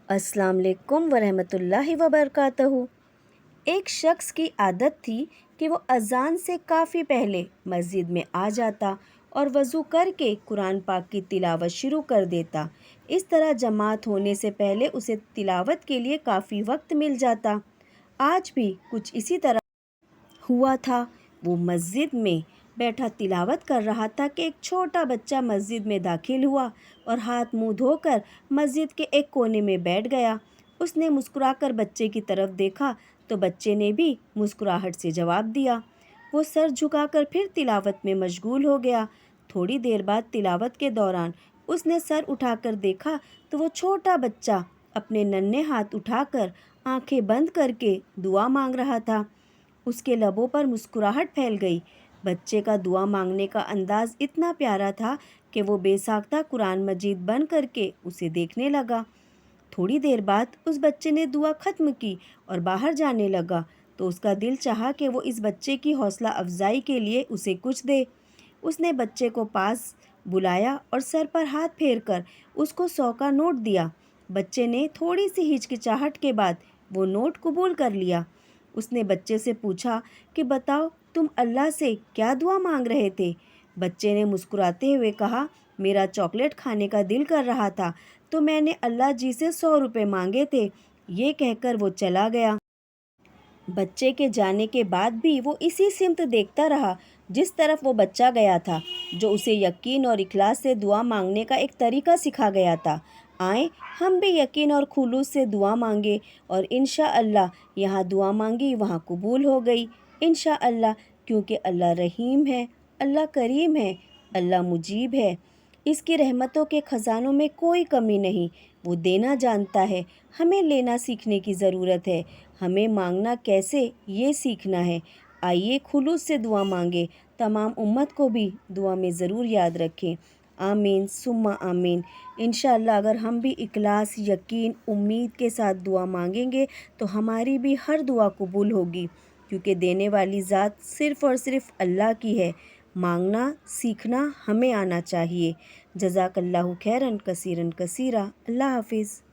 السلام علیکم ورحمۃ اللہ وبرکاتہ۔ ایک شخص کی عادت تھی کہ وہ اذان سے کافی پہلے مسجد میں آ جاتا اور وضو کر کے قرآن پاک کی تلاوت شروع کر دیتا۔ اس طرح جماعت ہونے سے پہلے اسے تلاوت کے لیے کافی وقت مل جاتا۔ آج بھی کچھ اسی طرح ہوا تھا۔ وہ مسجد میں بیٹھا تلاوت کر رہا تھا کہ ایک چھوٹا بچہ مسجد میں داخل ہوا اور ہاتھ منہ دھو کر مسجد کے ایک کونے میں بیٹھ گیا۔ اس نے مسکرا کر بچے کی طرف دیکھا تو بچے نے بھی مسکراہٹ سے جواب دیا۔ وہ سر جھکا کر پھر تلاوت میں مشغول ہو گیا۔ تھوڑی دیر بعد تلاوت کے دوران اس نے سر اٹھا کر دیکھا تو وہ چھوٹا بچہ اپنے ننھے ہاتھ اٹھا کر آنکھیں بند کر کے دعا مانگ رہا تھا۔ اس کے لبوں پر مسکراہٹ پھیل گئی۔ بچے کا دعا مانگنے کا انداز اتنا پیارا تھا کہ وہ بے ساختہ قرآن مجید بند کر کے اسے دیکھنے لگا۔ تھوڑی دیر بعد اس بچے نے دعا ختم کی اور باہر جانے لگا تو اس کا دل چاہا کہ وہ اس بچے کی حوصلہ افزائی کے لیے اسے کچھ دے۔ اس نے بچے کو پاس بلایا اور سر پر ہاتھ پھیر کر اس کو 100 کا نوٹ دیا۔ بچے نے تھوڑی سی ہچکچاہٹ کے بعد وہ نوٹ قبول کر لیا۔ اس نے بچے سے پوچھا کہ بتاؤ تم اللہ سے کیا دعا مانگ رہے تھے؟ بچے نے مسکراتے ہوئے کہا، میرا چاکلیٹ کھانے کا دل کر رہا تھا تو میں نے اللہ جی سے 100 روپے مانگے تھے۔ یہ کہہ کر وہ چلا گیا۔ بچے کے جانے کے بعد بھی وہ اسی سمت دیکھتا رہا جس طرف وہ بچہ گیا تھا، جو اسے یقین اور اخلاص سے دعا مانگنے کا ایک طریقہ سکھا گیا تھا۔ آئیں ہم بھی یقین اور خلوص سے دعا مانگے اور انشاءاللہ یہاں دعا مانگی وہاں قبول ہو گئی انشاءاللہ، کیونکہ اللہ رحیم ہے، اللہ کریم ہے، اللہ مجیب ہے۔ اس کی رحمتوں کے خزانوں میں کوئی کمی نہیں۔ وہ دینا جانتا ہے، ہمیں لینا سیکھنے کی ضرورت ہے۔ ہمیں مانگنا کیسے یہ سیکھنا ہے۔ آئیے خلوص سے دعا مانگے۔ تمام امت کو بھی دعا میں ضرور یاد رکھیں۔ آمین ثم آمین۔ انشاءاللہ اگر ہم بھی اخلاص، یقین، امید کے ساتھ دعا مانگیں گے تو ہماری بھی ہر دعا قبول ہوگی، کیونکہ دینے والی ذات صرف اور صرف اللہ کی ہے۔ مانگنا سیکھنا ہمیں آنا چاہیے۔ جزاک اللہ خیرا کثیرا کثیرا۔ اللہ حافظ۔